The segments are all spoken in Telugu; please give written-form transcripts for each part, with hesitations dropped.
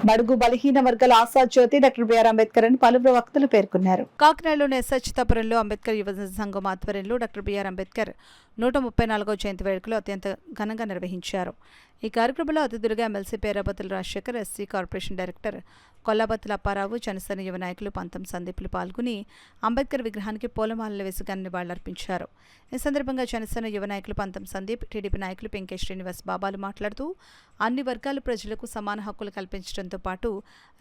బడుగు బలహీన వర్గాల ఆశాజ్యోతి డాక్టర్ బిఆర్ అంబేద్కర్ అని పలువురు వక్తలు పేర్కొన్నారు. కాకినాడలోని ఎస్హెచ్తాపురంలో అంబేద్కర్ యువజన సంఘం ఆధ్వర్యంలో డాక్టర్ బిఆర్ అంబేద్కర్ 134వ జయంతి వేడుకలు అత్యంత ఘనంగా నిర్వహించారు. ఈ కార్యక్రమంలో అతిథులుగా MLC Perabattula Rajasekhar, SC corporation director Kollabattula Apparao, Janasena యువ నాయకులు పంతం సందీప్లు పాల్గొని అంబేద్కర్ విగ్రహానికి పూలమాలలు వేసి ఘన నివాళులర్పించారు. ఈ సందర్భంగా జనసేన యువ నాయకులు పంతం సందీప్, టీడీపీ నాయకులు పెంకే శ్రీనివాస్ బాబాలు మాట్లాడుతూ అన్ని వర్గాల ప్రజలకు సమాన హక్కులు కల్పించడంతో పాటు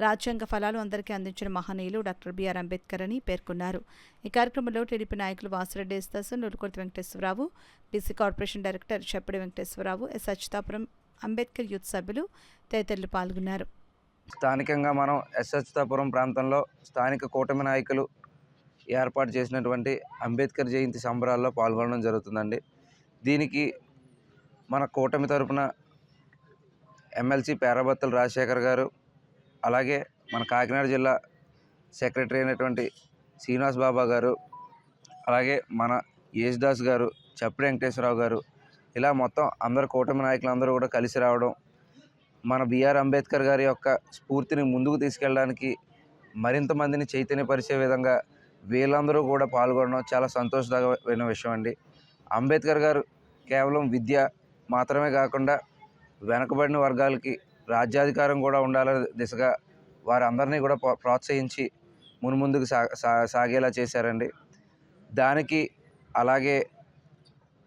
రాజ్యాంగ ఫలాలు అందరికీ అందించిన మహనీయులు డాక్టర్ బిఆర్ అంబేద్కర్ అని పేర్కొన్నారు. ఈ కార్యక్రమంలో టీడీపీ నాయకులు Vasireddy Yesudasu, Nulukurthi Venkateswararao, BC corporation director Cheppadi Venkateswararao, ఎస్హెచ్తాపురం అంబేద్కర్ యూత్ సభ్యులు తదితరులు పాల్గొన్నారు. స్థానికంగా మనం ఎస్హెచ్తాపురం ప్రాంతంలో స్థానిక కూటమి నాయకులు ఏర్పాటు చేసినటువంటి అంబేద్కర్ జయంతి సంబరాల్లో పాల్గొనడం జరుగుతుందండి. దీనికి మన కూటమి తరపున ఎమ్మెల్సీ పేరాబత్తుల రాజశేఖర్ గారు, అలాగే మన కాకినాడ జిల్లా సెక్రటరీ అయినటువంటి శ్రీనివాస్ బాబా గారు, అలాగే మన యేసుదాస్ గారు, చెప్పడి వెంకటేశ్వరరావు గారు, ఇలా మొత్తం అందరు కూటమి నాయకులందరూ కూడా కలిసి రావడం, మన బిఆర్ అంబేద్కర్ గారి యొక్క స్ఫూర్తిని ముందుకు తీసుకెళ్ళడానికి మరింత మందిని చైతన్యపరిచే విధంగా వీళ్ళందరూ కూడా పాల్గొనడం చాలా సంతోషదాయకమైన విషయం అండి. అంబేద్కర్ గారు కేవలం విద్య మాత్రమే కాకుండా వెనకబడిన వర్గాలకి రాజ్యాధికారం కూడా ఉండాలనే దిశగా వారందరినీ కూడా ప్రోత్సహించి మున్ముందుకు సాగేలా చేశారండి. దానికి అలాగే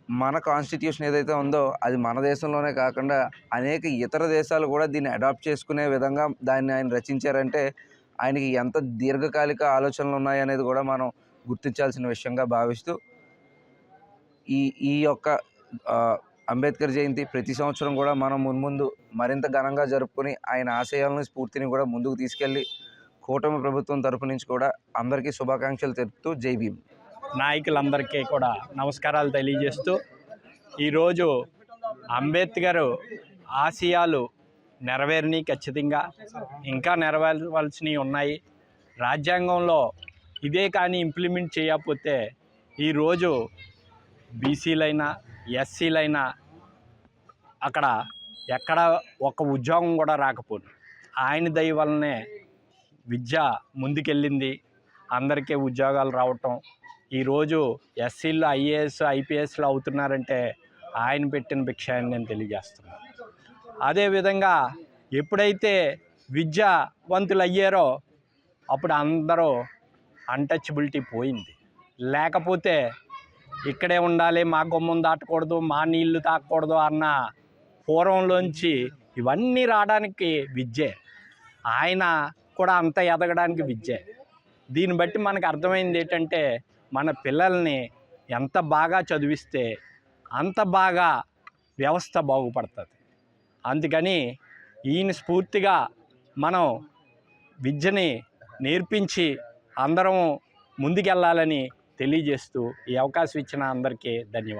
మన కాన్స్టిట్యూషన్ ఏదైతే ఉందో అది మన దేశంలోనే కాకుండా అనేక ఇతర దేశాలు కూడా దీన్ని అడాప్ట్ చేసుకునే విధంగా దాన్ని ఆయన రచించారంటే ఆయనకి ఎంత దీర్ఘకాలిక ఆలోచనలు ఉన్నాయనేది కూడా మనం గుర్తించాల్సిన విషయంగా భావిస్తూ ఈ యొక్క అంబేద్కర్ జయంతి ప్రతి సంవత్సరం కూడా మనం మున్ముందు మరింత ఘనంగా జరుపుకొని ఆయన ఆశయాలను, స్ఫూర్తిని కూడా ముందుకు తీసుకెళ్ళి కూటమి ప్రభుత్వం తరపు నుంచి కూడా అందరికీ శుభాకాంక్షలు తెలుపుతూ జై భీమ్. నాయకులందరికీ కూడా నమస్కారాలు తెలియజేస్తూ ఈరోజు అంబేద్కర్ ఆశయాలు నెరవేరినాయి, ఖచ్చితంగా ఇంకా నెరవేరవలసినవి ఉన్నాయి. రాజ్యాంగంలో ఇదే కానీ ఇంప్లిమెంట్ చేయకపోతే ఈరోజు బీసీలైనా ఎస్సీలైనా అక్కడ ఎక్కడ ఒక ఉద్యోగం కూడా రాకపోను. ఆయన దయ వల్లనే విద్య ముందుకెళ్ళింది, అందరికీ ఉద్యోగాలు రావటం. ఈరోజు ఎస్సీలు ఐఏఎస్ ఐపీఎస్లు అవుతున్నారంటే ఆయన పెట్టిన భిక్ష అని నేను తెలియజేస్తున్నాను. అదేవిధంగా ఎప్పుడైతే విద్యావంతులు అయ్యారో అప్పుడు అందరూ అన్టచబిలిటీ పోయింది. లేకపోతే ఇక్కడే ఉండాలి, మా గుమ్మం దాటకూడదు, మా నీళ్లు తాకూడదు అన్న పూర్వంలోంచి ఇవన్నీ రావడానికి విద్యే, ఆయన కూడా అంత ఎదగడానికి విద్యే. దీన్ని బట్టి మనకు అర్థమైంది ఏంటంటే మన పిల్లల్ని ఎంత బాగా చదివిస్తే అంత బాగా వ్యవస్థ బాగుపడుతుంది. అందుకని ఈయన స్ఫూర్తిగా మనం విద్యని నేర్పించి అందరం ముందుకెళ్ళాలని తెలియజేస్తూ ఈ అవకాశం ఇచ్చిన అందరికీ ధన్యవాదాలు.